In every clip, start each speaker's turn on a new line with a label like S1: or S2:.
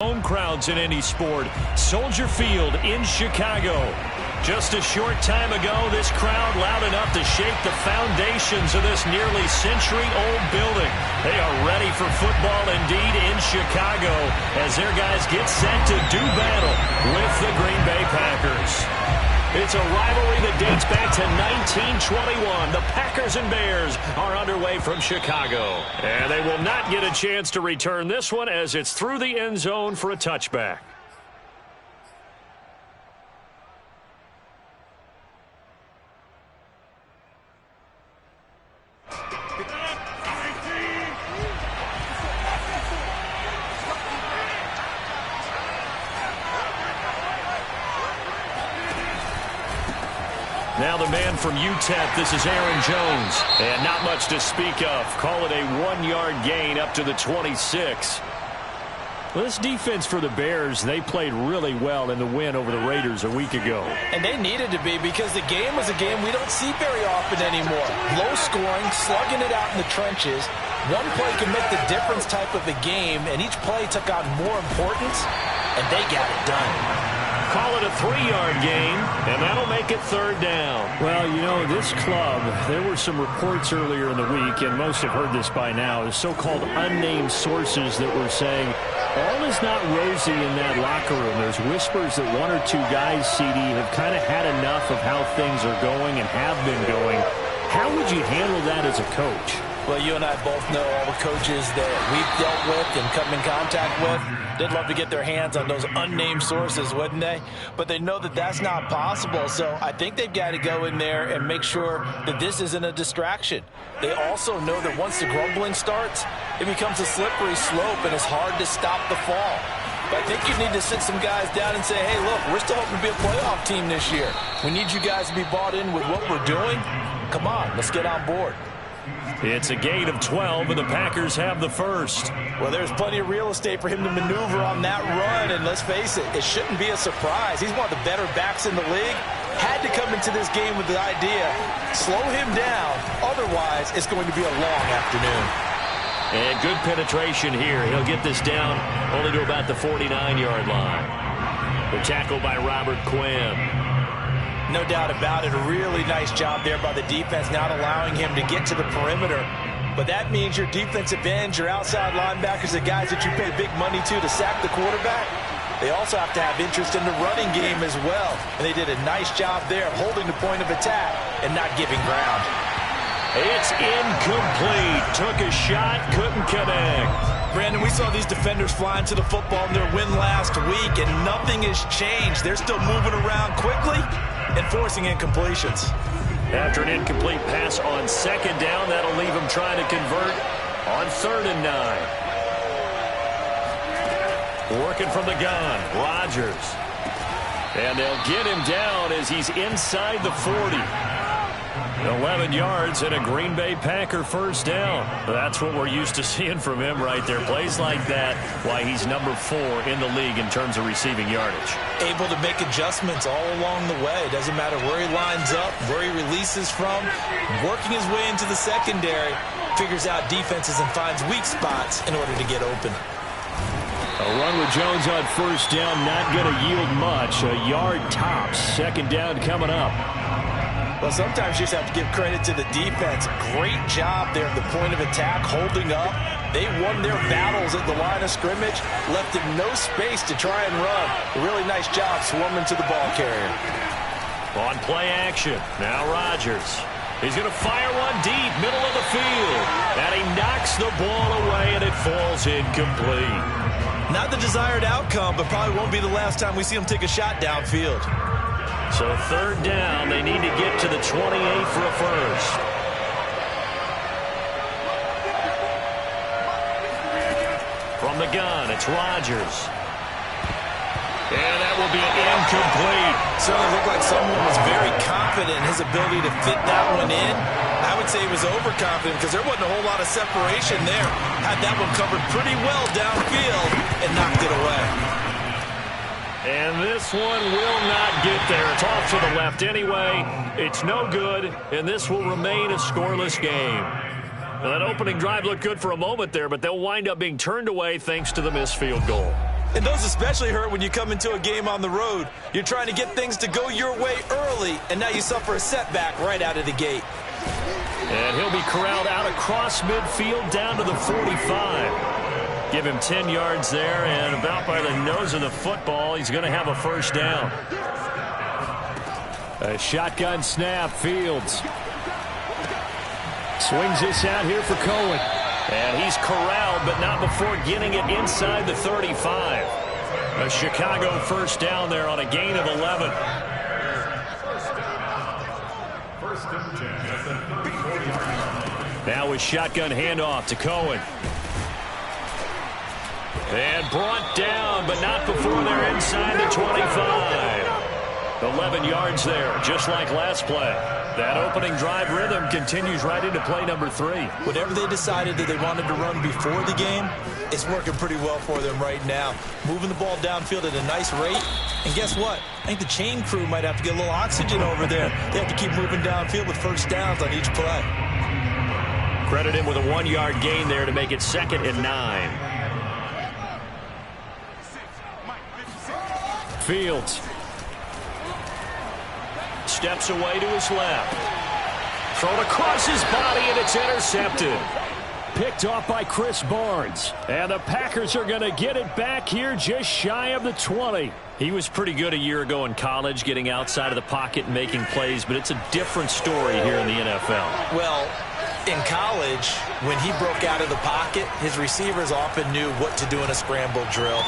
S1: Home crowds in any sport. Soldier Field in Chicago. Just a short time ago, this crowd loud enough to shake the foundations of this nearly century-old building. They are ready for football indeed in Chicago as their guys get set to do battle with the Green Bay Packers. It's a rivalry that dates back to 1921. The Packers and Bears are underway from Chicago. And they will not get a chance to return this one as it's through the end zone for a touchback. Now the man from UTEP, this is Aaron Jones. And not much to speak of. Call it a 1-yard gain up to the 26. Well, this defense for the Bears, they played really well in the win over the Raiders a week ago.
S2: And they needed to be because the game was a game we don't see very often anymore. Low scoring, slugging it out in the trenches. One play can make the difference type of a game, and each play took on more importance, and they got it done.
S1: Call it a 3-yard gain, and that'll make it third down. Well, you know, this club, there were some reports earlier in the week, and most have heard this by now, the so-called unnamed sources that were saying all is not rosy in that locker room. There's whispers that one or two guys, CD, have kind of had enough of how things are going and have been going. How would you handle that as a coach?
S2: Well, you and I both know all the coaches that we've dealt with and come in contact with. They'd love to get their hands on those unnamed sources, wouldn't they? But they know that that's not possible, so I think they've got to go in there and make sure that this isn't a distraction. They also know that once the grumbling starts, it becomes a slippery slope and it's hard to stop the fall. But I think you need to sit some guys down and say, hey, look, we're still hoping to be a playoff team this year. We need you guys to be bought in with what we're doing. Come on, let's get on board.
S1: It's a gain of 12, and the Packers have the first.
S2: Well, there's plenty of real estate for him to maneuver on that run, and let's face it, it shouldn't be a surprise. He's one of the better backs in the league. Had to come into this game with the idea, slow him down, otherwise it's going to be a long afternoon.
S1: And good penetration here. He'll get this down only to about the 49-yard line. The tackle by Robert Quinn.
S2: No doubt about it, a really nice job there by the defense, not allowing him to get to the perimeter. But that means your defensive ends, your outside linebackers, the guys that you pay big money to sack the quarterback, they also have to have interest in the running game as well. And they did a nice job there of holding the point of attack and not giving ground.
S1: It's incomplete. Took a shot, couldn't connect.
S2: Brandon, we saw these defenders flying to the football in their win last week, and nothing has changed. They're still moving around quickly and forcing incompletions.
S1: After an incomplete pass on second down, that'll leave him trying to convert on 3rd and 9. Working from the gun, Rodgers. And they'll get him down as he's inside the 40. 11 yards and a Green Bay Packer first down. That's what we're used to seeing from him right there. Plays like that, why he's number 4 in the league in terms of receiving yardage.
S2: Able to make adjustments all along the way. Doesn't matter where he lines up, where he releases from. Working his way into the secondary, figures out defenses and finds weak spots in order to get open.
S1: A run with Jones on first down, not going to yield much. A yard tops. Second down coming up.
S2: Well, sometimes you just have to give credit to the defense. Great job there at the point of attack, holding up. They won their battles at the line of scrimmage, left him no space to try and run. A really nice job swarming to the ball carrier.
S1: On play action, now Rodgers. He's going to fire one deep, middle of the field. And he knocks the ball away, and it falls incomplete.
S2: Not the desired outcome, but probably won't be the last time we see him take a shot downfield.
S1: So 3rd down, they need to get to the 28 for a first. From the gun, it's Rodgers. And that will be incomplete.
S2: Certainly looked like someone was very confident in his ability to fit that one in. I would say he was overconfident because there wasn't a whole lot of separation there. Had that one covered pretty well downfield and knocked it away.
S1: And this one will not get there. It's off to the left anyway. It's no good, and this will remain a scoreless game. Now, that opening drive looked good for a moment there, but they'll wind up being turned away thanks to the missed field goal.
S2: And those especially hurt when you come into a game on the road. You're trying to get things to go your way early, and now you suffer a setback right out of the gate.
S1: And he'll be corralled out across midfield down to the 45. Give him 10 yards there, and about by the nose of the football, he's going to have a first down. A shotgun snap, Fields. Swings this out here for Cohen. And he's corralled, but not before getting it inside the 35. A Chicago first down there on a gain of 11. Now with shotgun handoff to Cohen. And brought down, but not before they're inside the 25. 11 yards there, just like last play. That opening drive rhythm continues right into play number 3.
S2: Whatever they decided that they wanted to run before the game, it's working pretty well for them right now. Moving the ball downfield at a nice rate. And guess what? I think the chain crew might have to get a little oxygen over there. They have to keep moving downfield with first downs on each play.
S1: Credit him with a 1-yard gain there to make it 2nd and 9. Fields. Steps away to his left. Thrown across his body, and it's intercepted. Picked off by Chris Barnes. And the Packers are going to get it back here just shy of the 20. He was pretty good a year ago in college, getting outside of the pocket and making plays, but it's a different story here in the NFL.
S2: Well, in college, when he broke out of the pocket, his receivers often knew what to do in a scramble drill.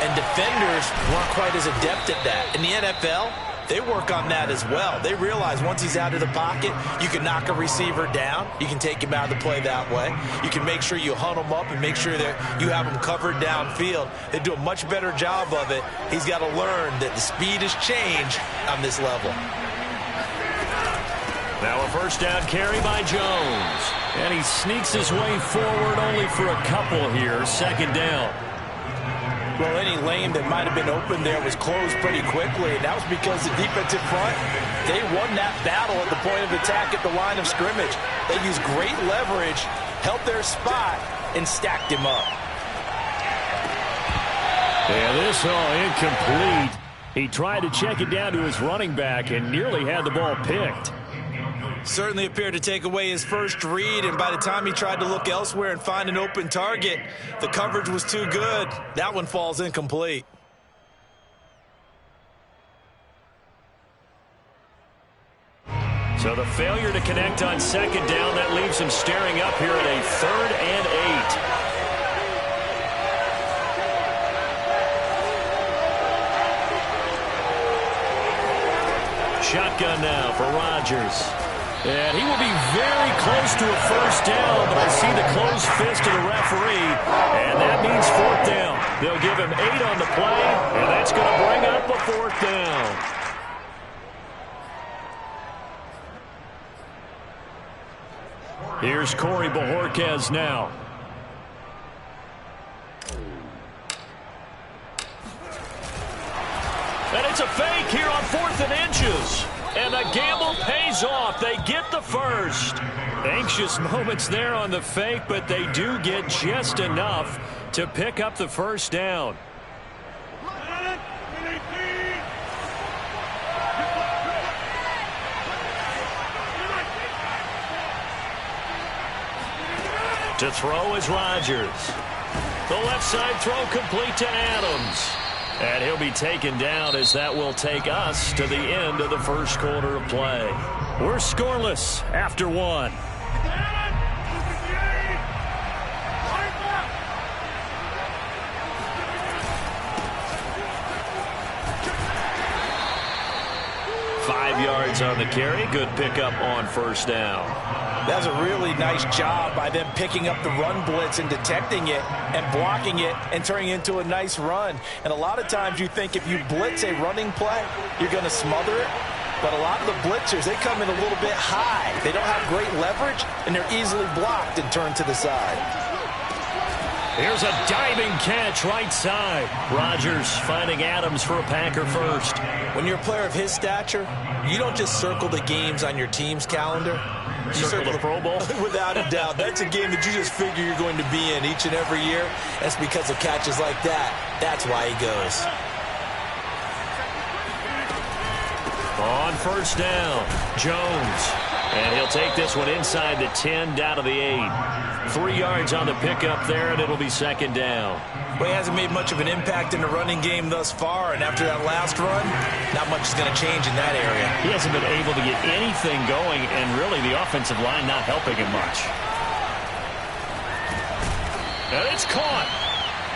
S2: And defenders weren't quite as adept at that. In the NFL, they work on that as well. They realize once he's out of the pocket, you can knock a receiver down. You can take him out of the play that way. You can make sure you hunt him up and make sure that you have him covered downfield. They do a much better job of it. He's got to learn that the speed has changed on this level.
S1: Now a first down carry by Jones. And he sneaks his way forward only for a couple here. 2nd down.
S2: Well, any lane that might have been open there was closed pretty quickly, and that was because the defensive front, they won that battle at the point of attack at the line of scrimmage. They used great leverage, held their spot, and stacked him up.
S1: Yeah, this all incomplete. He tried to check it down to his running back and nearly had the ball picked.
S2: Certainly appeared to take away his first read, and by the time he tried to look elsewhere and find an open target, the coverage was too good. That one falls incomplete.
S1: So the failure to connect on 2nd down, that leaves him staring up here at a 3rd and 8. Shotgun now for Rodgers. And he will be very close to a first down, but I see the closed fist of the referee, and that means 4th down. They'll give him 8 on the play, and that's going to bring up a 4th down. Here's Corey Bojorquez now. And it's a fake here on 4th and inches. And the gamble pays off. They get the first. Anxious moments there on the fake, but they do get just enough to pick up the first down. To throw is Rodgers. The left side throw complete to Adams. And he'll be taken down as that will take us to the end of the first quarter of play. We're scoreless after 1. Yards on the carry. Good pickup on first down.
S2: That's a really nice job by them picking up the run blitz and detecting it and blocking it and turning it into a nice run. And a lot of times you think if you blitz a running play, you're going to smother it. But a lot of the blitzers, they come in a little bit high. They don't have great leverage, and they're easily blocked and turned to the side.
S1: Here's a diving catch right side. Rodgers finding Adams for a Packer first.
S2: When you're a player of his stature, you don't just circle the games on your team's calendar.
S1: circle the Pro Bowl?
S2: Without a doubt. That's a game that you just figure you're going to be in each and every year. That's because of catches like that. That's why he goes.
S1: On first down, Jones. And he'll take this one inside the 10, down to the 8. 3 yards on the pickup there, and it'll be second down.
S2: Well, he hasn't made much of an impact in the running game thus far, and after that last run, not much is going to change in that area.
S1: He hasn't been able to get anything going, and really the offensive line not helping him much. And it's caught.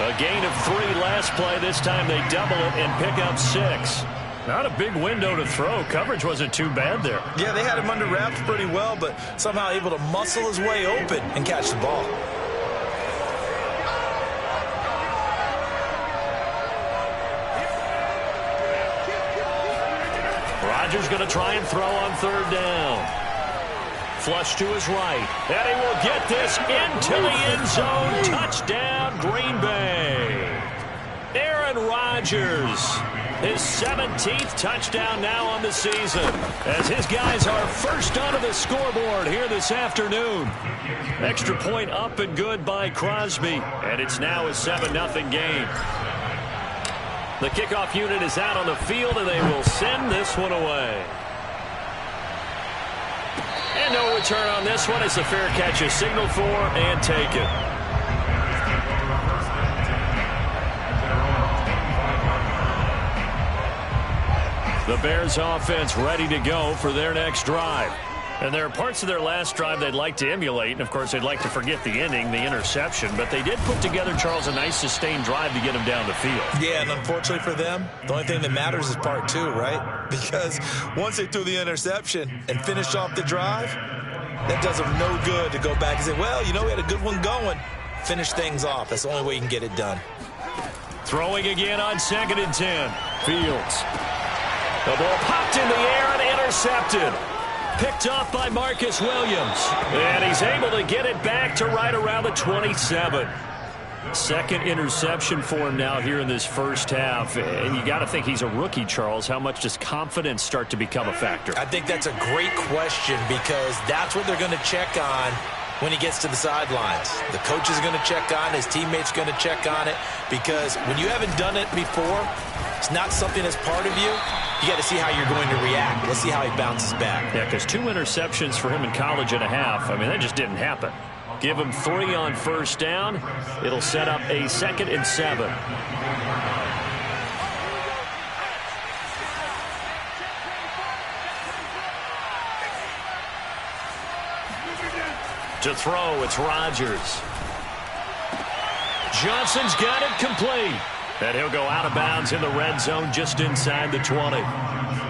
S1: A gain of 3 last play. This time they double it and pick up 6. Not a big window to throw. Coverage wasn't too bad there.
S2: Yeah, they had him under wraps pretty well, but somehow able to muscle his way open and catch the ball.
S1: Rodgers going to try and throw on third down. Flush to his right. And he will get this into the end zone. Touchdown, Green Bay. Aaron Rodgers. His 17th touchdown now on the season, as his guys are first onto the scoreboard here this afternoon. Extra point up and good by Crosby, and it's now a 7-0 game. The kickoff unit is out on the field, and they will send this one away. And no return on this one. It's a fair catch is signaled for and taken. The Bears offense ready to go for their next drive. And there are parts of their last drive they'd like to emulate. And, of course, they'd like to forget the ending, the interception. But they did put together, Charles, a nice sustained drive to get them down the field.
S2: Yeah, and unfortunately for them, the only thing that matters is part 2, right? Because once they threw the interception and finished off the drive, that does them no good to go back and say, well, you know, we had a good one going. Finish things off. That's the only way you can get it done.
S1: Throwing again on 2nd and 10. Fields. The ball popped in the air and intercepted. Picked off by Marcus Williams. And he's able to get it back to right around the 27. Second interception for him now here in this first half. And you got to think he's a rookie, Charles. How much does confidence start to become a factor?
S2: I think that's a great question, because that's what they're going to check on when he gets to the sidelines. The coach is going to check on it. His teammates going to check on it, because when you haven't done it before, it's not something that's part of you. You got to see how you're going to react. Let's see how he bounces back.
S1: Yeah, because 2 interceptions for him in college and a half. I mean, that just didn't happen. Give him 3 on first down. It'll set up a 2nd and 7. To throw, it's Rodgers. Johnson's got it complete. And he'll go out of bounds in the red zone just inside the 20.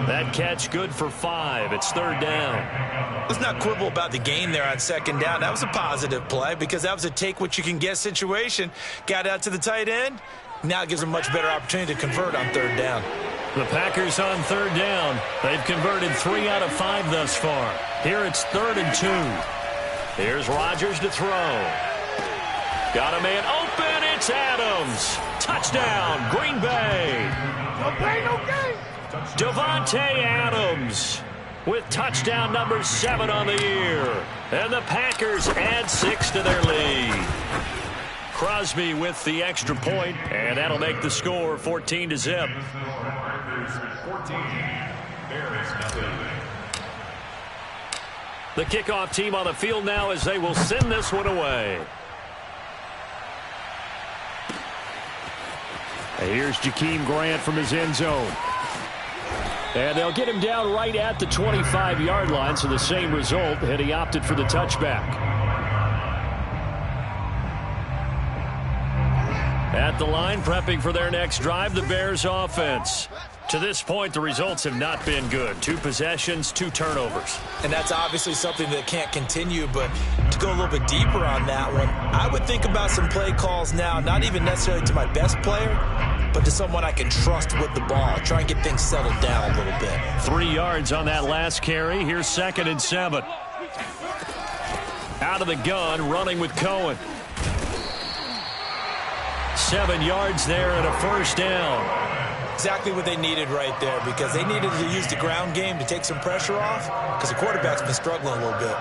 S1: That catch good for 5. It's 3rd down.
S2: Let's not quibble about the gain there on 2nd down. That was a positive play, because that was a take-what-you-can-get situation. Got out to the tight end. Now it gives them a much better opportunity to convert on 3rd down.
S1: The Packers on 3rd down. They've converted 3 out of 5 thus far. Here it's 3rd and 2. Here's Rodgers to throw. Got a man open. It's Adams. Touchdown, Green Bay.
S3: No play, no game.
S1: Davante Adams with touchdown number 7 on the year. And the Packers add 6 to their lead. Crosby with the extra point, and that'll make the score 14-0. The kickoff team on the field now as they will send this one away. Here's Jakeem Grant from his end zone. And they'll get him down right at the 25-yard line, so the same result, and he opted for the touchback. At the line, prepping for their next drive, the Bears offense. To this point, the results have not been good. 2 possessions, 2 turnovers.
S2: And that's obviously something that can't continue, but to go a little bit deeper on that one, I would think about some play calls now, not even necessarily to my best player, but to someone I can trust with the ball. Try and get things settled down a little bit.
S1: 3 yards on that last carry. Here's 2nd and 7. Out of the gun, running with Cohen. 7 yards there and a first down.
S2: Exactly what they needed right there, because they needed to use the ground game to take some pressure off, because the quarterback's been struggling a little bit.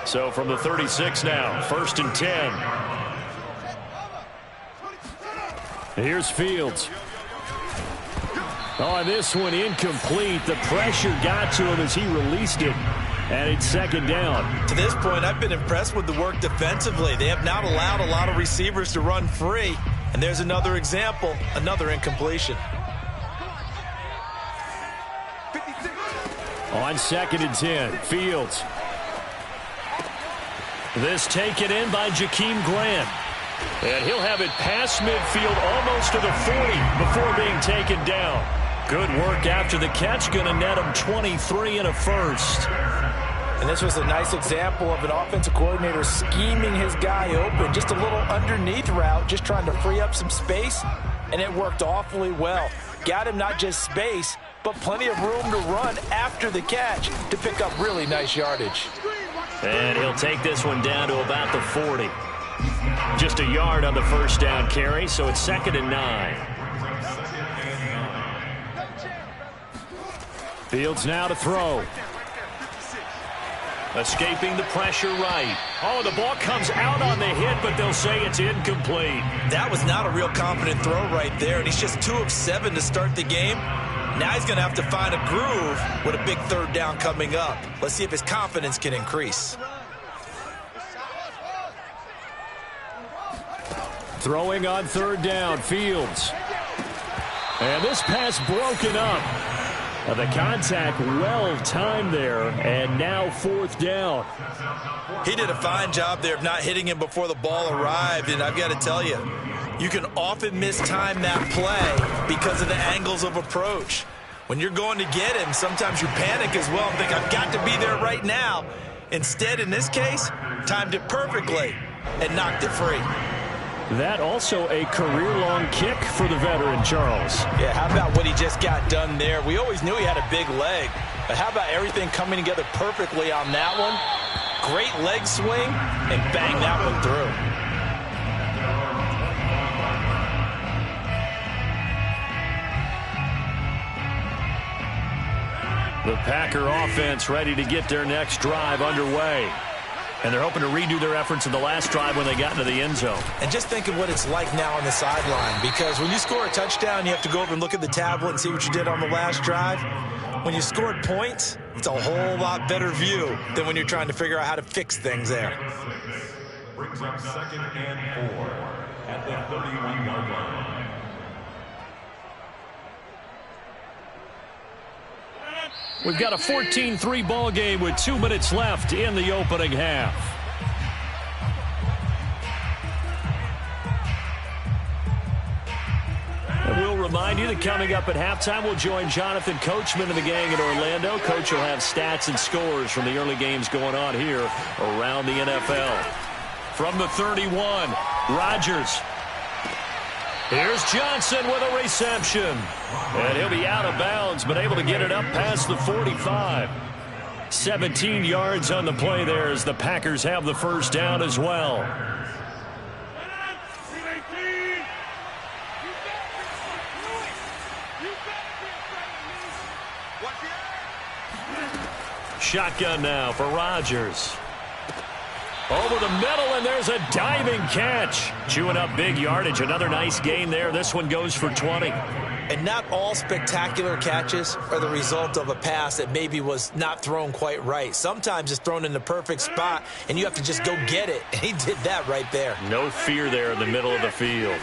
S1: So from the 36 now, 1st and 10. Here's Fields. On this one, incomplete. The pressure got to him as he released it. And it's 2nd down.
S2: To this point, I've been impressed with the work defensively. They have not allowed a lot of receivers to run free. And there's another example, another incompletion.
S1: On 2nd and 10, Fields. This taken in by Jakeem Grant. And he'll have it past midfield almost to the 40 before being taken down. Good work after the catch. Going to net him 23 and a first.
S2: And this was a nice example of an offensive coordinator scheming his guy open. Just a little underneath route, just trying to free up some space. And it worked awfully well. Got him not just space, but plenty of room to run after the catch to pick up really nice yardage.
S1: And he'll take this one down to about the 40. Just a yard on the 1st down carry, so it's 2nd and 9. Fields now to throw. Escaping the pressure right. Oh, the ball comes out on the hit, but they'll say it's incomplete.
S2: That was not a real confident throw right there, and he's just 2 of 7 to start the game. Now he's going to have to find a groove with a big 3rd down coming up. Let's see if his confidence can increase.
S1: Throwing on 3rd down, Fields. And this pass broken up. The contact well timed there, and now 4th down.
S2: He did a fine job there of not hitting him before the ball arrived, and I've got to tell you, you can often mistime that play because of the angles of approach. When you're going to get him, sometimes you panic as well and think, I've got to be there right now. Instead, in this case, timed it perfectly and knocked it free.
S1: That also a career-long kick for the veteran, Charles.
S2: Yeah, how about what he just got done there? We always knew he had a big leg, but how about everything coming together perfectly on that one? Great leg swing, and bang that one through.
S1: The Packer offense ready to get their next drive underway. And they're hoping to redo their efforts in the last drive when they got into the end zone.
S2: And just think of what it's like now on the sideline, because when you score a touchdown, you have to go over and look at the tablet and see what you did on the last drive. When you scored points, it's a whole lot better view than when you're trying to figure out how to fix things there.
S3: Brings up 2nd and 4 at the 31-yard line.
S1: We've got a 14-3 ball game with 2 minutes left in the opening half. And we'll remind you that coming up at halftime, we'll join Jonathan Coachman and the gang in Orlando. Coach will have stats and scores from the early games going on here around the NFL. From the 31, Rodgers. Here's Johnson with a reception. And he'll be out of bounds, but able to get it up past the 45. 17 yards on the play there as the Packers have the 1st down as well. Shotgun now for Rodgers. Over the middle, and there's a diving catch. Chewing up big yardage. Another nice gain there. This one goes for 20.
S2: And not all spectacular catches are the result of a pass that maybe was not thrown quite right. Sometimes it's thrown in the perfect spot, and you have to just go get it. And he did that right there.
S1: No fear there in the middle of the field.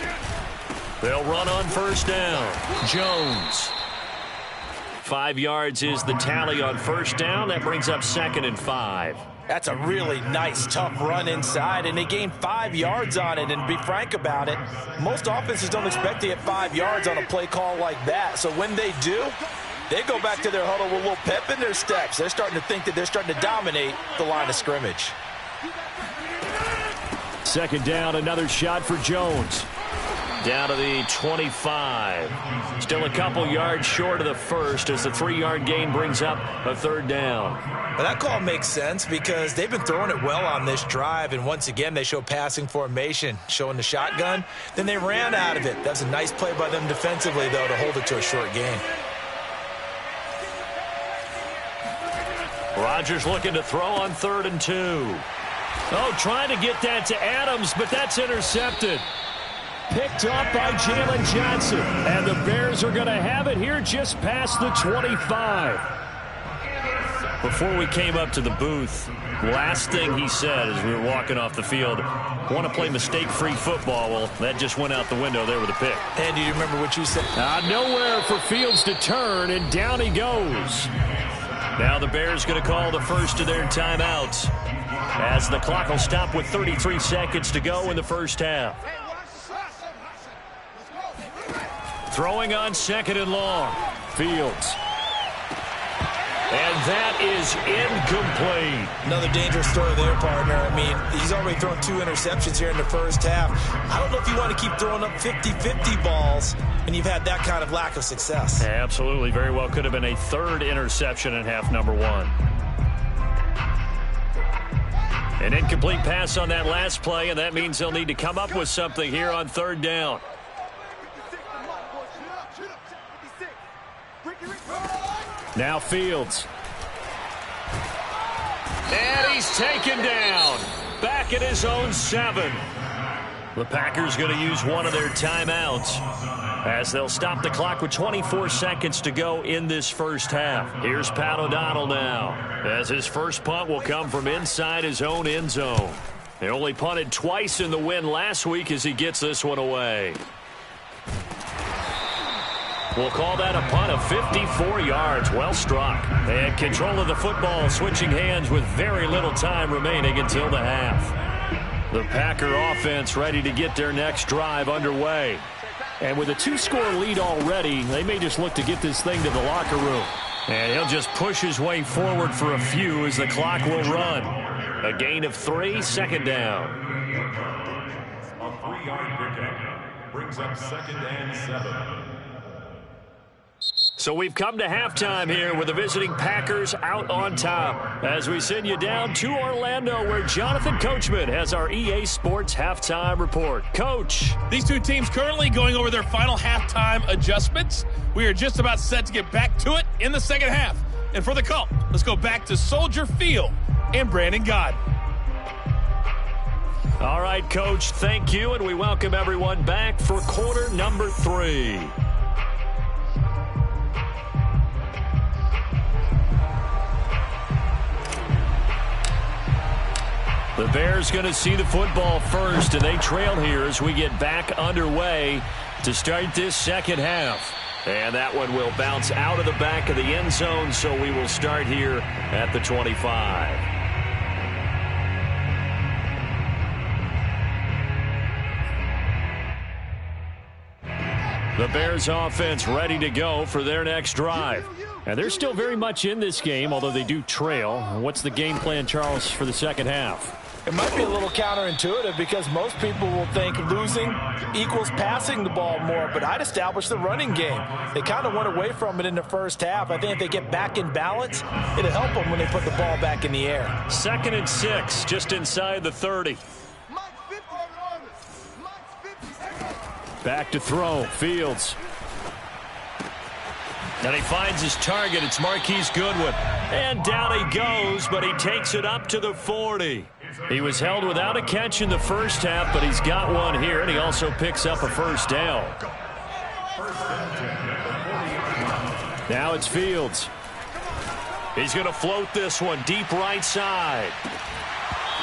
S1: They'll run on 1st down. Jones. 5 yards is the tally on 1st down. That brings up 2nd and 5.
S2: That's a really nice, tough run inside, and they gained 5 yards on it. And to be frank about it, most offenses don't expect to get 5 yards on a play call like that. So when they do, they go back to their huddle with a little pep in their steps. They're starting to think that they're starting to dominate the line of scrimmage.
S1: 2nd down, another shot for Jones. Down to the 25. Still a couple yards short of the 1st as the 3-yard gain brings up a 3rd down.
S2: Well, that call makes sense because they've been throwing it well on this drive, and once again they show passing formation, showing the shotgun. Then they ran out of it. That's a nice play by them defensively, though, to hold it to a short gain.
S1: Rodgers looking to throw on 3rd and 2. Oh, trying to get that to Adams, but that's intercepted. Picked up by Jalen Johnson. And the Bears are going to have it here just past the 25. Before we came up to the booth, last thing he said as we were walking off the field, want to play mistake-free football. Well, that just went out the window there with a pick.
S2: And do you remember what you said?
S1: Nowhere for Fields to turn, and down he goes. Now the Bears going to call the first of their timeouts as the clock will stop with 33 seconds to go in the first half. Throwing on 2nd and long. Fields. And that is incomplete.
S2: Another dangerous throw there, partner. I mean, he's already thrown 2 interceptions here in the first half. I don't know if you want to keep throwing up 50-50 balls when you've had that kind of lack of success.
S1: Absolutely. Very well could have been a 3rd interception in half number 1. An incomplete pass on that last play, and that means they'll need to come up with something here on 3rd down. Now Fields. And he's taken down. Back at his own 7. The Packers going to use one of their timeouts as they'll stop the clock with 24 seconds to go in this first half. Here's Pat O'Donnell now, as his first punt will come from inside his own end zone. He only punted twice in the win last week as he gets this one away. We'll call that a punt of 54 yards. Well struck. And control of the football switching hands with very little time remaining until the half. The Packer offense ready to get their next drive underway. And with a 2-score lead already, they may just look to get this thing to the locker room. And he'll just push his way forward for a few as the clock will run. A gain of 3, 2nd down.
S3: A 3-yard pickup brings up 2nd and 7.
S1: So we've come to halftime here with the visiting Packers out on top as we send you down to Orlando where Jonathan Coachman has our EA Sports halftime report. Coach.
S4: These two teams currently going over their final halftime adjustments. We are just about set to get back to it in the second half. And for the call, let's go back to Soldier Field and Brandon Gaudin.
S1: All right, Coach, thank you, and we welcome everyone back for quarter number 3. The Bears going to see the football first, and they trail here as we get back underway to start this second half. And that one will bounce out of the back of the end zone, so we will start here at the 25. The Bears offense ready to go for their next drive. And they're still very much in this game, although they do trail. What's the game plan, Charles, for the second half?
S2: It might be a little counterintuitive because most people will think losing equals passing the ball more, but I'd establish the running game. They kind of went away from it in the first half. I think if they get back in balance, it'll help them when they put the ball back in the air.
S1: 2nd and 6, just inside the 30. Back to throw, Fields. And he finds his target. It's Marquise Goodwin. And down he goes, but he takes it up to the 40. He was held without a catch in the first half, but he's got one here, and he also picks up a first down. Now it's Fields. He's going to float this one deep right side.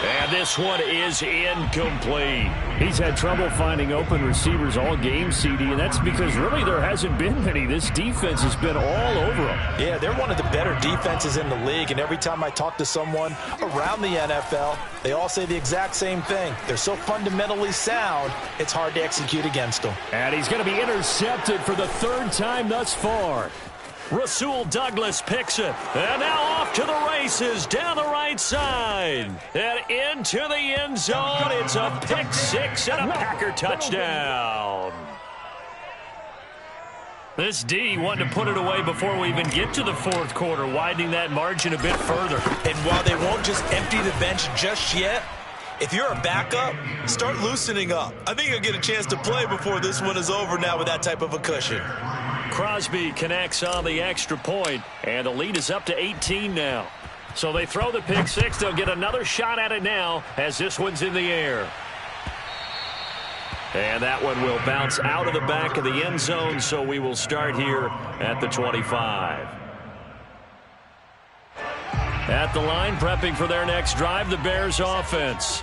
S1: And this one is incomplete. He's had trouble finding open receivers all game, CD, and that's because really there hasn't been many. This defense has been all over them.
S2: Yeah, they're one of the better defenses in the league, and every time I talk to someone around the NFL, they all say the exact same thing. They're so fundamentally sound, it's hard to execute against them.
S1: And he's going to be intercepted for the 3rd time thus far. Rasul Douglas picks it. And now off to the races down the right side. And into the end zone. It's a pick 6 and a Packer touchdown. This D wanted to put it away before we even get to the 4th quarter, widening that margin a bit further.
S2: And while they won't just empty the bench just yet, if you're a backup, start loosening up. I think you'll get a chance to play before this one is over now with that type of a cushion.
S1: Crosby connects on the extra point, and the lead is up to 18 now. So they throw the pick six. They'll get another shot at it now as this one's in the air. And that one will bounce out of the back of the end zone, so we will start here at the 25. At the line, prepping for their next drive, the Bears offense.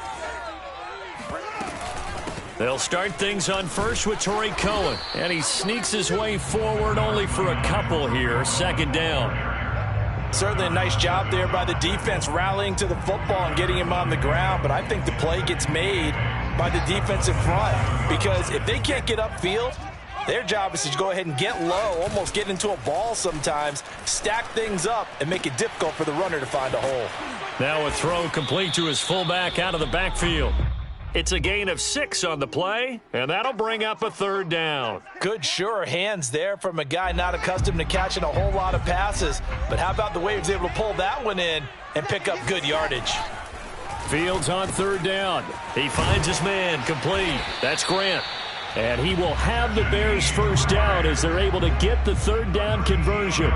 S1: They'll start things on first with Torrey Cohen. And he sneaks his way forward only for a couple here. Second down.
S2: Certainly a nice job there by the defense rallying to the football and getting him on the ground. But I think the play gets made by the defensive front. Because if they can't get upfield, their job is to go ahead and get low, almost get into a ball sometimes, stack things up, and make it difficult for the runner to find a hole.
S1: Now a throw complete to his fullback out of the backfield. It's a gain of 6 on the play, and that'll bring up a third down.
S2: Good, sure hands there from a guy not accustomed to catching a whole lot of passes. But how about the way he was able to pull that one in and pick up good yardage?
S1: Fields on third down. He finds his man complete. That's Grant. And he will have the Bears first down as they're able to get the third down conversion.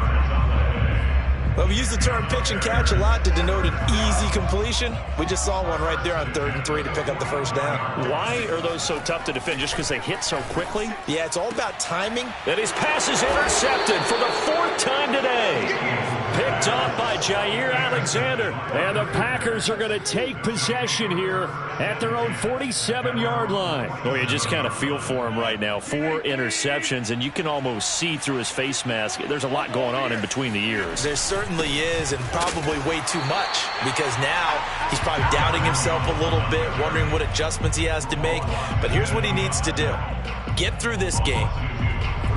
S2: Well, we use the term pitch and catch a lot to denote an easy completion. We just saw one right there on 3rd and 3 to pick up the first down.
S1: Why are those so tough to defend? Just because they hit so quickly?
S2: Yeah, it's all about timing.
S1: And his pass is intercepted for the 4th time today. Picked off by Jair Alexander. And the Packers are going to take possession here at their own 47-yard line. Oh, you just kind of feel for him right now. 4 interceptions, and you can almost see through his face mask. There's a lot going on in between the ears.
S2: There certainly is, and probably way too much, because now he's probably doubting himself a little bit, wondering what adjustments he has to make. But here's what he needs to do. Get through this game.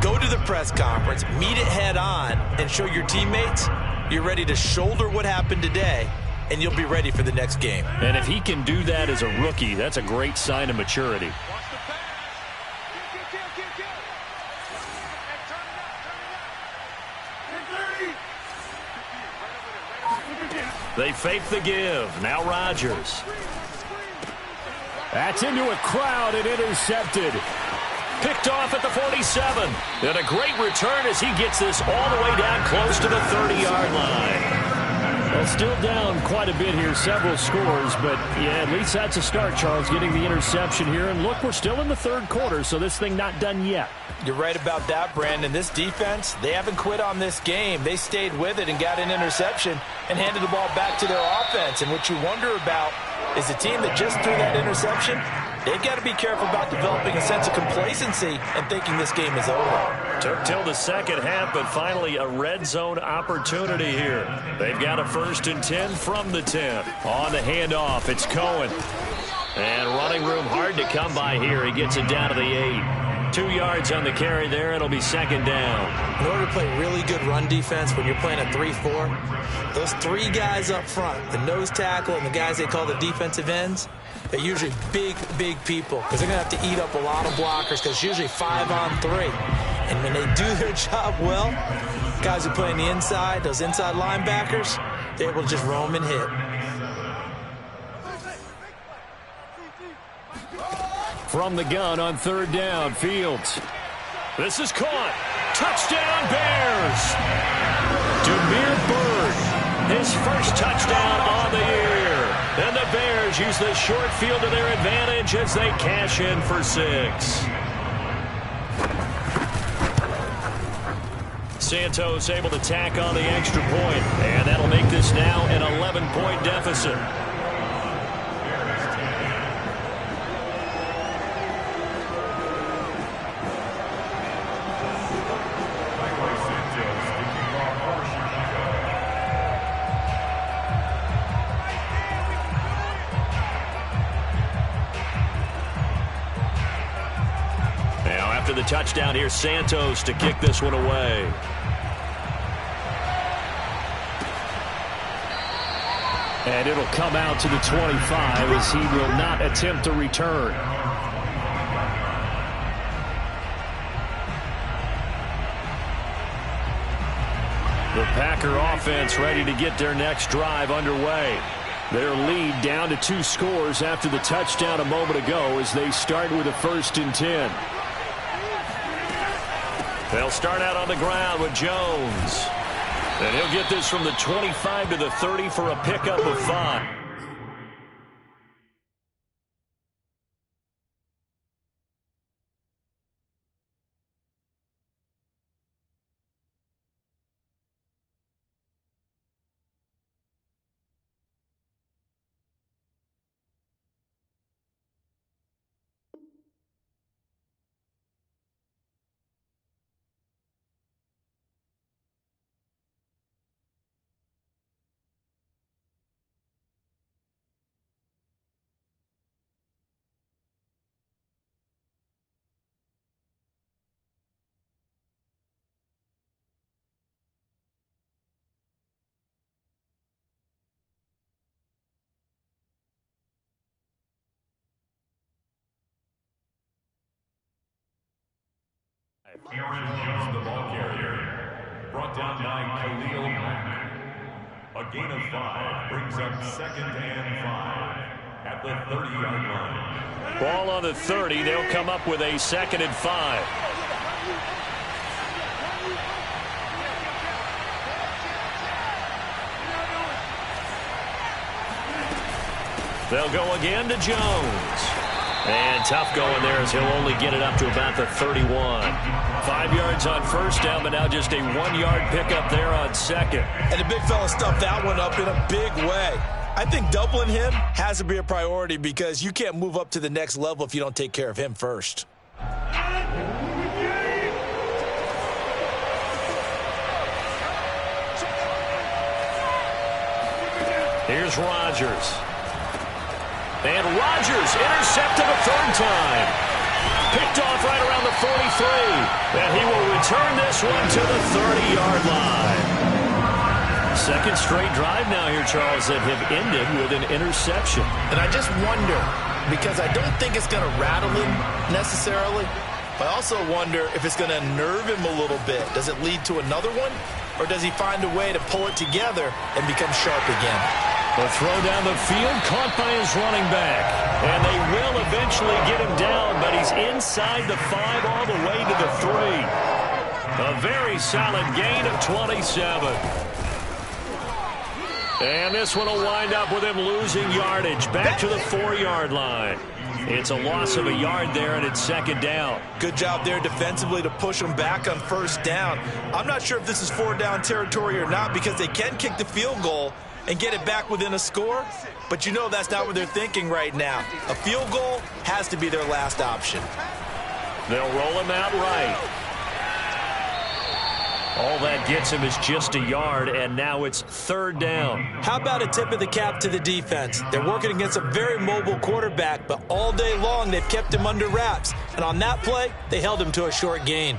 S2: Go to the press conference, meet it head on, and show your teammates you're ready to shoulder what happened today, and you'll be ready for the next game.
S1: And if he can do that as a rookie, that's a great sign of maturity. They fake the give. Now Rodgers. That's into a crowd and intercepted. Picked off at the 47. And a great return as he gets this all the way down close to the 30-yard line. Well, still down quite a bit here, several scores, but yeah, at least that's a start, Charles, getting the interception here. And look, we're still in the 3rd quarter, so this thing not done yet.
S2: You're right about that, Brandon. This defense, they haven't quit on this game. They stayed with it and got an interception and handed the ball back to their offense. And what you wonder about is the team that just threw that interception, they've got to be careful about developing a sense of complacency and thinking this game is over.
S1: Took till the second half, but finally a red zone opportunity here. They've got a 1st and 10 from the 10. On the handoff, it's Cohen. And running room hard to come by here. He gets it down to the 8. 2 yards on the carry there. It'll be 2nd down.
S2: In order to play really good run defense when you're playing a 3-4, those 3 guys up front, the nose tackle and the guys they call the defensive ends, they're usually big, big people because they're going to have to eat up a lot of blockers because it's usually 5-on-3. And when they do their job well, guys who play on the inside, those inside linebackers, they're able to just roam and hit.
S1: From the gun on 3rd down, Fields. This is caught. Touchdown, Bears. Damiere Byrd, his first touchdown on the year. And the Bears use the short field to their advantage as they cash in for 6. Santos able to tack on the extra point, and that'll make this now an 11-point deficit. After the touchdown, here's Santos to kick this one away. And it'll come out to the 25 as he will not attempt to return. The Packer offense ready to get their next drive underway. Their lead down to 2 scores after the touchdown a moment ago as they start with a 1st and 10. They'll start out on the ground with Jones. And he'll get this from the 25 to the 30 for a pickup of 5.
S3: Aaron Jones, the ball carrier, brought down by Khalil Mack. A gain of 5 brings up 2nd and 5 at the 30-yard line.
S1: Ball on the 30. They'll come up with a 2nd and 5. They'll go again to Jones. And tough going there as he'll only get it up to about the 31. 5 yards on first down, but now just a 1-yard pickup there on second.
S2: And the big fella stuffed that one up in a big way. I think doubling him has to be a priority because you can't move up to the next level if you don't take care of him first.
S1: Here's Rodgers. And Rodgers intercepted a 3rd time. Picked off right around the 43. And he will return this one to the 30-yard line. Second straight drive now here, Charles, that have ended with an interception.
S2: And I just wonder, because I don't think it's going to rattle him necessarily, but I also wonder if it's going to nerve him a little bit. Does it lead to another one? Or does he find a way to pull it together and become sharp again?
S1: The throw down the field, caught by his running back. And they will eventually get him down, but he's inside the 5 all the way to the 3. A very solid gain of 27. And this one will wind up with him losing yardage back to the 4-yard line. It's a loss of a yard there, and it's 2nd down.
S2: Good job there defensively to push him back on 1st down. I'm not sure if this is 4-down territory or not because they can kick the field goal and get it back within a score, but you know that's not what they're thinking right now. A field goal has to be their last option.
S1: They'll roll him out right. All that gets him is just a yard, and now it's 3rd down.
S2: How about a tip of the cap to the defense? They're working against a very mobile quarterback, but all day long they've kept him under wraps. And on that play, they held him to a short gain.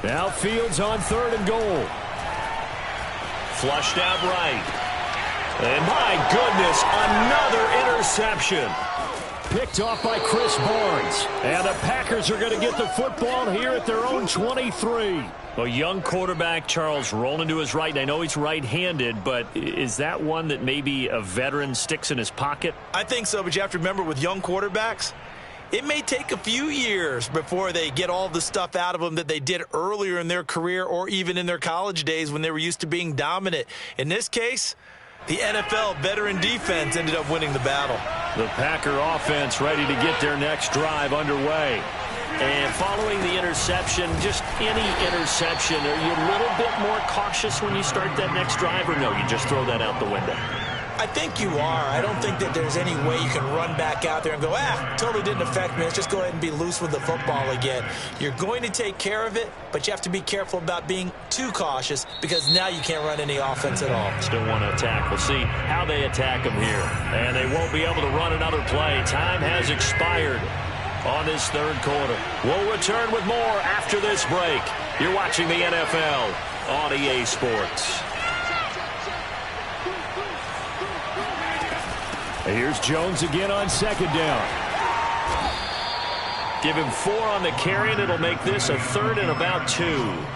S1: Now Fields on 3rd and goal. Flushed out right. And my goodness, another interception. Picked off by Chris Barnes. And the Packers are going to get the football here at their own 23. A young quarterback, Charles, rolling to his right. I know he's right-handed, but is that one that maybe a veteran sticks in his pocket?
S2: I think so, but you have to remember with young quarterbacks, it may take a few years before they get all the stuff out of them that they did earlier in their career or even in their college days when they were used to being dominant. In this case, the NFL veteran defense ended up winning the battle.
S1: The Packer offense ready to get their next drive underway. And following the interception, just any interception, are you a little bit more cautious when you start that next drive, or no, you just throw that out the window?
S2: I think you are. I don't think that there's any way you can run back out there and go, totally didn't affect me. Let's just go ahead and be loose with the football again. You're going to take care of it, but you have to be careful about being too cautious because now you can't run any offense at all.
S1: Still want to attack. We'll see how they attack him here. And they won't be able to run another play. Time has expired on this 3rd quarter. We'll return with more after this break. You're watching the NFL on EA Sports. Here's Jones again on 2nd down. Give him 4 on the carry, and it'll make this a 3rd and about 2.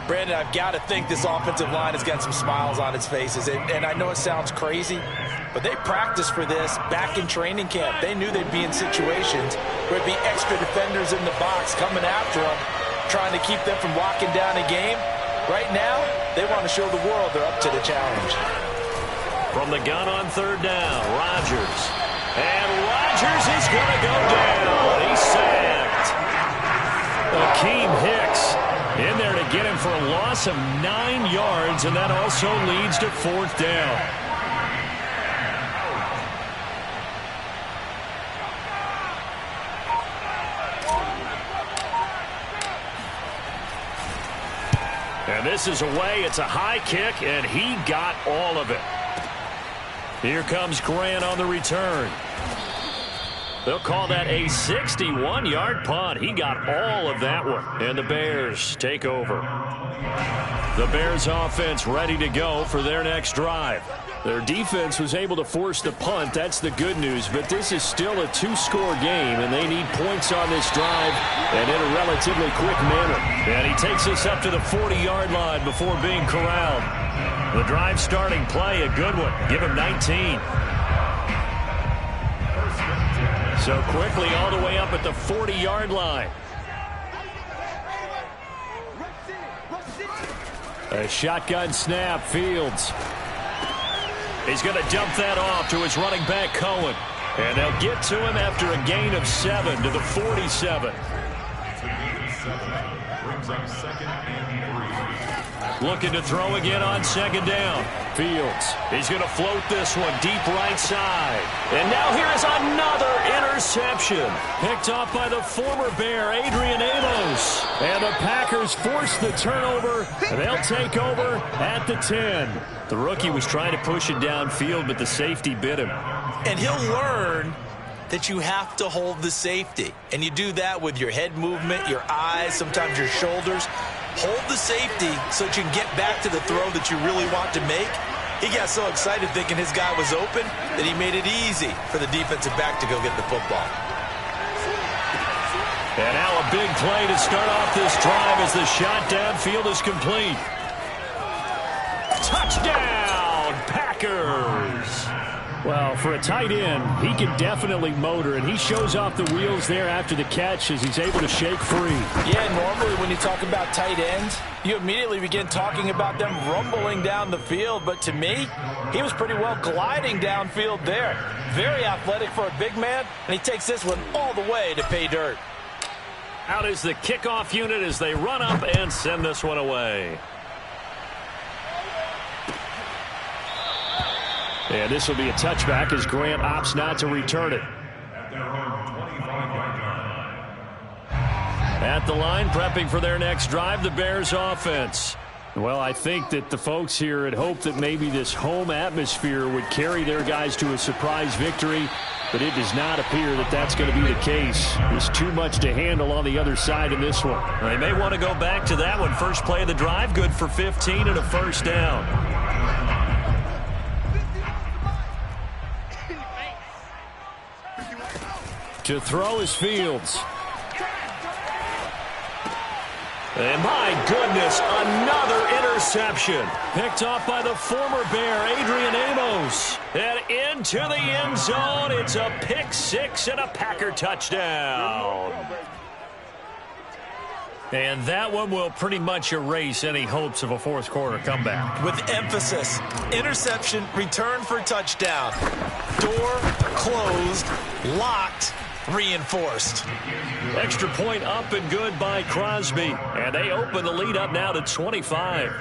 S2: Brandon, I've got to think this offensive line has got some smiles on its faces. And I know it sounds crazy, but they practiced for this back in training camp. They knew they'd be in situations where it'd be extra defenders in the box coming after them. trying to keep them from locking down a game. Right now, they want to show the world they're up to the challenge.
S1: From the gun on third down, Rodgers. And Rodgers is going to go down. He's sacked. Akeem Hicks in there to get him for a loss of 9 yards, and that also leads to fourth down. And this is away. It's a high kick, and he got all of it. Here comes Grant on the return. They'll call that a 61-yard punt. He got all of that one. And the Bears take over. The Bears offense ready to go for their next drive. Their defense was able to force the punt. That's the good news. But this is still a 2-score game, and they need points on this drive and in a relatively quick manner. And he takes us up to the 40-yard line before being corralled. The drive starting play, a good one. Give him 19. So quickly all the way up at the 40-yard line. A shotgun snap, Fields. He's going to dump that off to his running back, Cohen. And they'll get to him after a gain of 7 to the 47.
S3: Brings up second and 3.
S1: Looking to throw again on second down. Fields. He's going to float this one deep right side. And now here is another interception. Picked off by the former Bear, Adrian Amos. And the Packers force the turnover. And they'll take over at the 10. The rookie was trying to push it downfield, but the safety bit him.
S2: And he'll learn that you have to hold the safety. And you do that with your head movement, your eyes, sometimes your shoulders. Hold the safety so that you can get back to the throw that you really want to make. He got so excited thinking his guy was open that he made it easy for the defensive back to go get the football.
S1: And now a big play to start off this drive as the shot downfield is complete. Touchdown, Packers! Well, for a tight end, he can definitely motor, and he shows off the wheels there after the catch as he's able to shake free.
S2: Yeah, normally when you talk about tight ends, you immediately begin talking about them rumbling down the field. But to me, he was pretty well gliding downfield there. Very athletic for a big man, and he takes this one all the way to pay dirt.
S1: Out is the kickoff unit as they run up and send this one away. And this will be a touchback as Grant opts not to return it. At the line, prepping for their next drive, the Bears offense. Well, I think that the folks here had hoped that maybe this home atmosphere would carry their guys to a surprise victory, but it does not appear that that's going to be the case. There's too much to handle on the other side in this one. They may want to go back to that one. First play of the drive, good for 15 and a first down. To throw is Fields. And my goodness, another interception. Picked off by the former Bear, Adrian Amos. And into the end zone. It's a pick six and a Packer touchdown. And that one will pretty much erase any hopes of a fourth quarter comeback.
S2: With emphasis, interception, return for touchdown. Door closed, locked, reinforced.
S1: Extra point up and good by Crosby. And they open the lead up now to 25.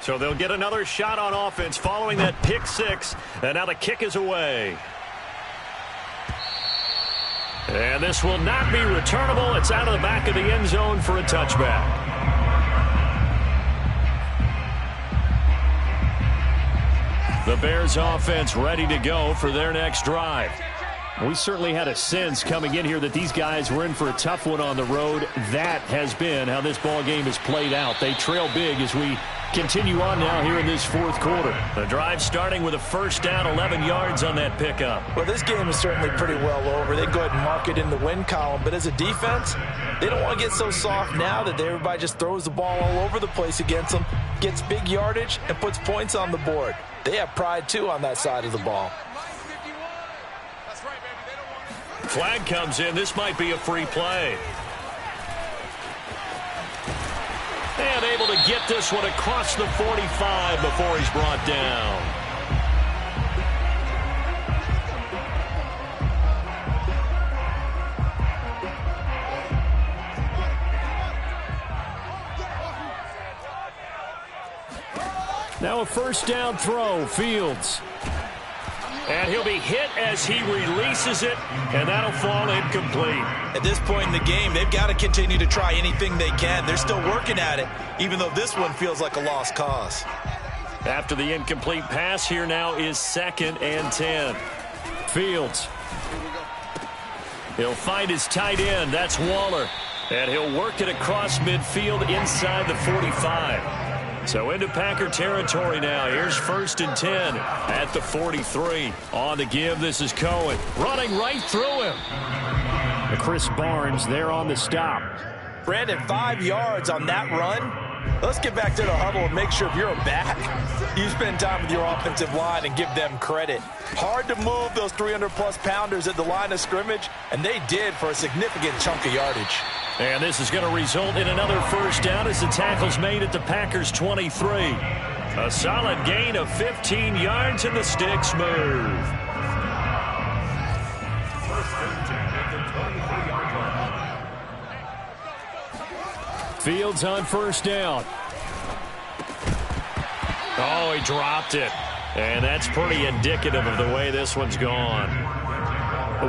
S1: So they'll get another shot on offense following that pick six. And now the kick is away. And this will not be returnable. It's out of the back of the end zone for a touchback. The Bears offense ready to go for their next drive. We certainly had a sense coming in here that these guys were in for a tough one on the road. That has been how this ball game has played out. They trail big as we continue on now here in this fourth quarter. The drive starting with a first down, 11 yards on that pickup.
S2: Well, this game is certainly pretty well over. They go ahead and mark it in the win column. But as a defense, they don't want to get so soft now that everybody just throws the ball all over the place against them, gets big yardage, and puts points on the board. They have pride, too, on that side of the ball.
S1: Flag comes in. This might be a free play. And able to get this one across the 45 before he's brought down. Now a first down throw, Fields. And he'll be hit as he releases it, and that'll fall incomplete.
S2: At this point in the game, they've got to continue to try anything they can. They're still working at it, even though this one feels like a lost cause.
S1: After the incomplete pass, here now is 2nd and 10. Fields. He'll find his tight end. That's Waller. And he'll work it across midfield inside the 45. So into Packer territory now. Here's 1st and 10 at the 43. On the give, this is Cohen. Running right through him. Chris Barnes there on the stop.
S2: Brandon, 5 yards on that run. Let's get back to the huddle and make sure if you're a back, you spend time with your offensive line and give them credit. Hard to move those 300-plus pounders at the line of scrimmage, and they did for a significant chunk of yardage.
S1: And this is going to result in another first down as the tackle's made at the Packers' 23. A solid gain of 15 yards, and the sticks move. Fields on first down. Oh, he dropped it. And that's pretty indicative of the way this one's gone.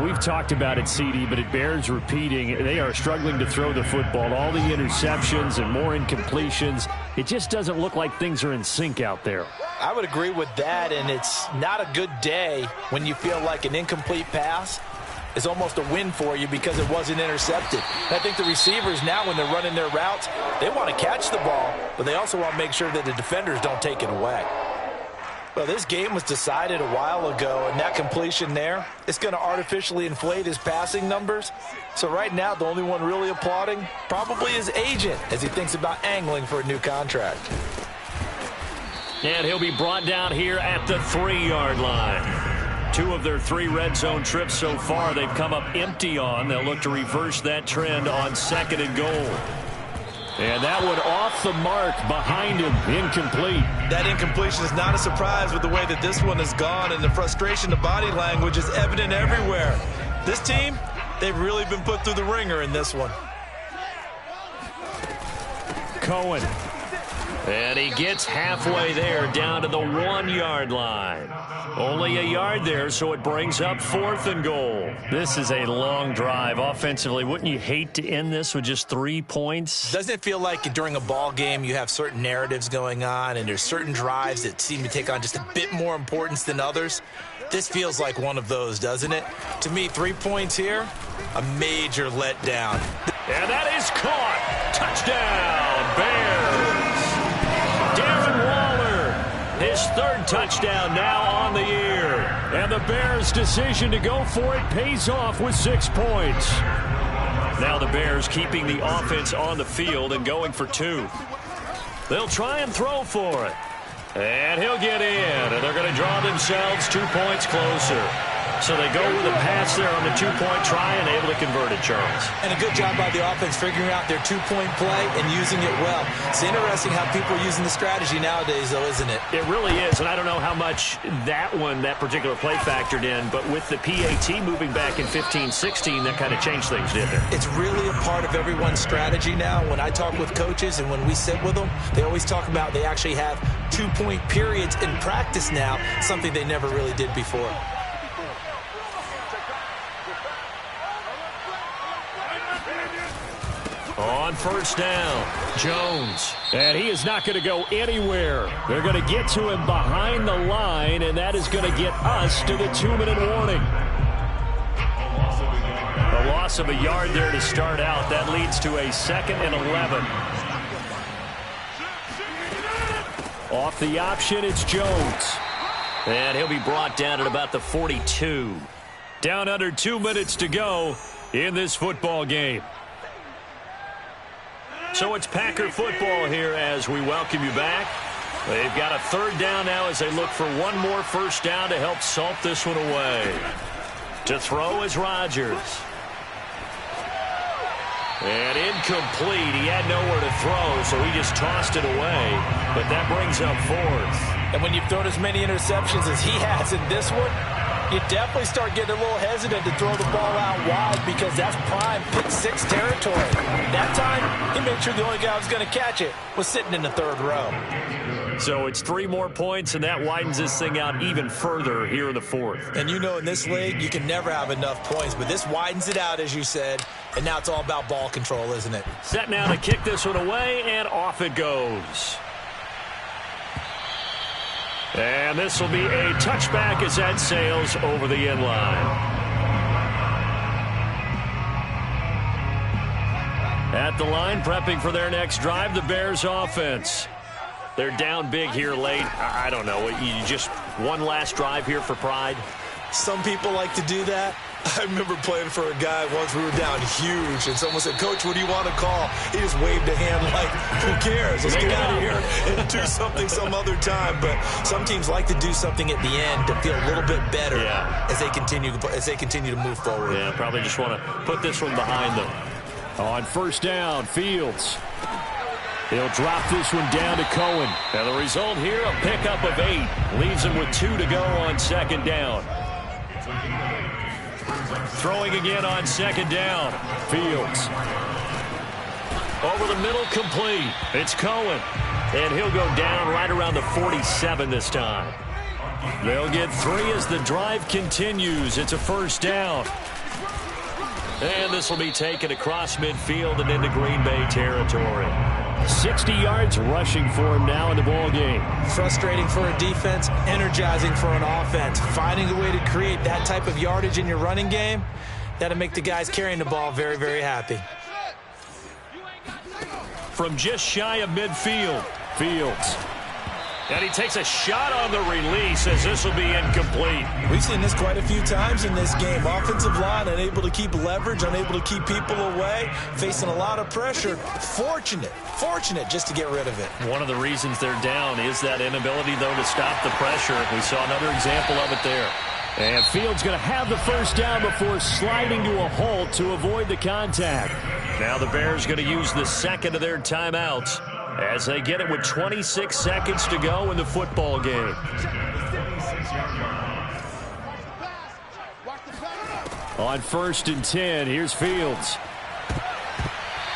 S1: We've talked about it, CD, but it bears repeating. They are struggling to throw the football. All the interceptions and more incompletions. It just doesn't look like things are in sync out there.
S2: I would agree with that, and it's not a good day when you feel like an incomplete pass is almost a win for you because it wasn't intercepted. And I think the receivers now, when they're running their routes, they want to catch the ball, but they also want to make sure that the defenders don't take it away. Well, this game was decided a while ago, and that completion there, it's going to artificially inflate his passing numbers. So right now, the only one really applauding probably his agent as he thinks about angling for a new contract.
S1: And he'll be brought down here at the 3-yard line. 2 of their 3 red zone trips so far they've come up empty on. They'll look to reverse that trend on 2nd and goal. And that one off the mark behind him, incomplete.
S2: That incompletion is not a surprise with the way that this one has gone, and the frustration, the body language is evident everywhere. This team, they've really been put through the ringer in this one.
S1: Cohen. And he gets halfway there down to the 1-yard line. Only a yard there, so it brings up 4th and goal. This is a long drive offensively. Wouldn't you hate to end this with just 3 points?
S2: Doesn't it feel like during a ball game you have certain narratives going on and there's certain drives that seem to take on just a bit more importance than others? This feels like one of those, doesn't it? To me, 3 points here, a major letdown.
S1: And that is caught. Touchdown, Bears. Darren Waller, his 3rd touchdown now on the year. And the Bears' decision to go for it pays off with 6 points. Now the Bears keeping the offense on the field and going for 2. They'll try and throw for it. And he'll get in, and they're going to draw themselves 2 points closer. So they go with a pass there on the 2-point try and able to convert it, Charles.
S2: And a good job by the offense figuring out their 2-point play and using it well. It's interesting how people are using the strategy nowadays, though, isn't it?
S1: It really is, and I don't know how much that particular play factored in, but with the PAT moving back in 15-16, that kind of changed things, didn't it?
S2: It's really a part of everyone's strategy now. When I talk with coaches and when we sit with them, they always talk about they actually have 2-point periods in practice now, something they never really did before.
S1: On first down, Jones. And he is not going to go anywhere. They're going to get to him behind the line, and that is going to get us to the 2-minute warning. A loss of a yard there to start out. That leads to a 2nd and 11. Off the option, it's Jones. And he'll be brought down at about the 42. Down under 2 minutes to go in this football game. So it's Packer football here as we welcome you back. They've got a 3rd down now as they look for one more first down to help salt this one away. To throw is Rodgers. And incomplete. He had nowhere to throw, so he just tossed it away. But that brings up 4th.
S2: And when you've thrown as many interceptions as he has in this one, you definitely start getting a little hesitant to throw the ball out wide because that's prime pick 6 territory. That time, he made sure the only guy who was going to catch it was sitting in the 3rd row.
S1: So it's 3 more points, and that widens this thing out even further here in the 4th.
S2: And you know in this league, you can never have enough points, but this widens it out, as you said, and now it's all about ball control, isn't it?
S1: Set now to kick this one away, and off it goes. And this will be a touchback as that sails over the end line. At the line, prepping for their next drive, the Bears offense. They're down big here late. I don't know. You just one last drive here for pride?
S2: Some people like to do that. I remember playing for a guy once. We were down huge, and someone said, "Coach, what do you want to call?" He just waved a hand like, "Who cares? Let's get out of here and do something some other time." But some teams like to do something at the end to feel a little bit better as they continue to move forward.
S1: Yeah, probably just want to put this one behind them. On first down, Fields. He'll drop this one down to Cohen. And the result here, a pickup of 8. Leaves him with 2 to go on second down. Throwing again on second down. Fields. Over the middle, complete. It's Cohen. And he'll go down right around the 47 this time. They'll get 3 as the drive continues. It's a first down. And this will be taken across midfield and into Green Bay territory. 60 yards rushing for him now in the ball game.
S2: Frustrating for a defense, energizing for an offense. Finding a way to create that type of yardage in your running game, that'll make the guys carrying the ball very, very happy.
S1: From just shy of midfield, Fields. And he takes a shot on the release as this will be incomplete.
S2: We've seen this quite a few times in this game. Offensive line unable to keep leverage, unable to keep people away, facing a lot of pressure. Fortunate just to get rid of it.
S1: One of the reasons they're down is that inability, though, to stop the pressure. We saw another example of it there. And Fields going to have the first down before sliding to a halt to avoid the contact. Now the Bears going to use the second of their timeouts as they get it with 26 seconds to go in the football game. On first and 10, here's Fields.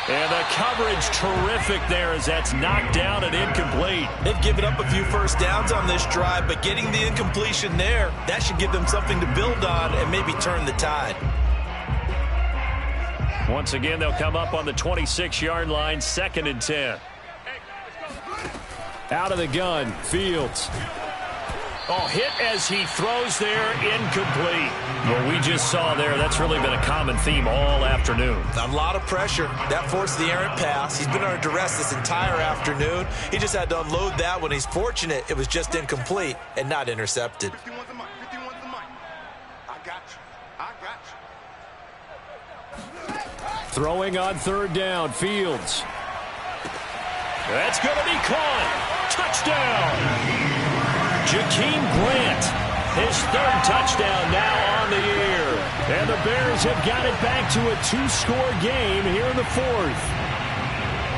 S1: And the coverage terrific there as that's knocked down and incomplete.
S2: They've given up a few first downs on this drive, but getting the incompletion there, that should give them something to build on and maybe turn the tide.
S1: Once again, they'll come up on the 26-yard line, second and 10. Out of the gun, Fields. Oh, hit as he throws there, incomplete. What we just saw there, that's really been a common theme all afternoon.
S2: A lot of pressure. That forced the errant pass. He's been under duress this entire afternoon. He just had to unload that when he's fortunate it was just incomplete and not intercepted.
S1: Throwing on third down, Fields. That's going to be caught. Touchdown. Jakeem Grant, his 3rd touchdown now on the year. And the Bears have got it back to a 2-score game here in the 4th.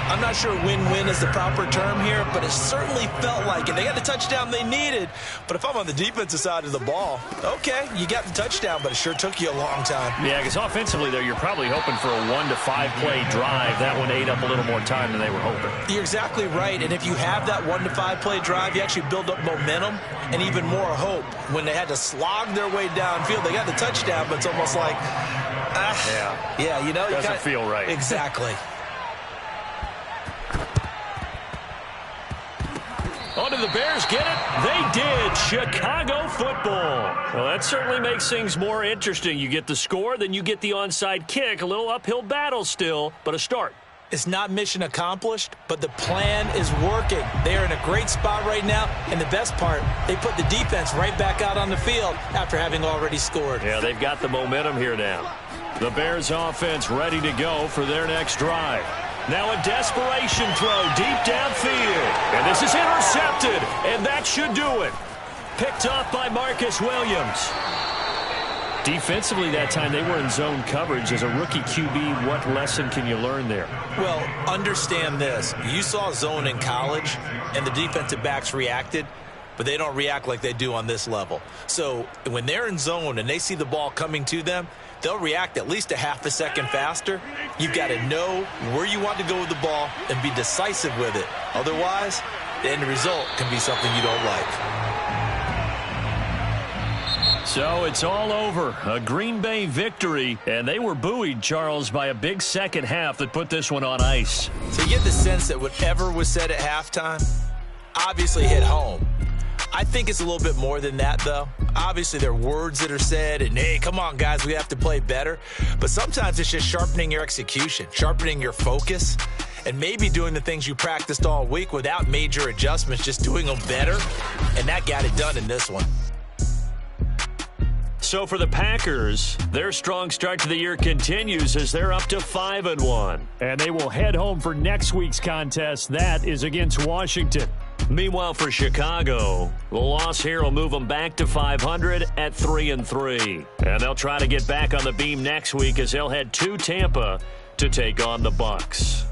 S2: I'm not sure win-win is the proper term here, but it certainly felt like it. They got the touchdown they needed, but if I'm on the defensive side of the ball, okay, you got the touchdown, but it sure took you a long time.
S1: Yeah, because offensively there, you're probably hoping for a 1 to 5 play drive. That one ate up a little more time than they were hoping.
S2: You're exactly right, and if you have that 1 to 5 play drive, you actually build up momentum and even more hope. When they had to slog their way downfield, they got the touchdown, but it's almost like, yeah, you know.
S1: Doesn't feel right.
S2: Exactly.
S1: Oh, did the Bears get it? They did. Chicago football. Well, that certainly makes things more interesting. You get the score, then you get the onside kick. A little uphill battle still, but a start.
S2: It's not mission accomplished, but the plan is working. They are in a great spot right now, and the best part, they put the defense right back out on the field after having already scored.
S1: Yeah, they've got the momentum here now. The Bears offense ready to go for their next drive. Now a desperation throw deep downfield. And this is intercepted, and that should do it. Picked off by Marcus Williams. Defensively that time, they were in zone coverage. As a rookie QB, what lesson can you learn there?
S2: Well, understand this. You saw zone in college, and the defensive backs reacted, but they don't react like they do on this level. So when they're in zone and they see the ball coming to them, they'll react at least a half a second faster. You've got to know where you want to go with the ball and be decisive with it. Otherwise, the end result can be something you don't like.
S1: So it's all over. A Green Bay victory, and they were buoyed, Charles, by a big second half that put this one on ice.
S2: So you get the sense that whatever was said at halftime obviously hit home. I think it's a little bit more than that, though. Obviously, there are words that are said, and, hey, come on, guys, we have to play better. But sometimes it's just sharpening your execution, sharpening your focus, and maybe doing the things you practiced all week without major adjustments, just doing them better. And that got it done in this one.
S1: So for the Packers, their strong start to the year continues as they're up to 5-1.
S5: And they will head home for next week's contest. That is against Washington.
S1: Meanwhile, for Chicago, the loss here will move them back to 500 at 3-3. And they'll try to get back on the beam next week as they'll head to Tampa to take on the Bucs.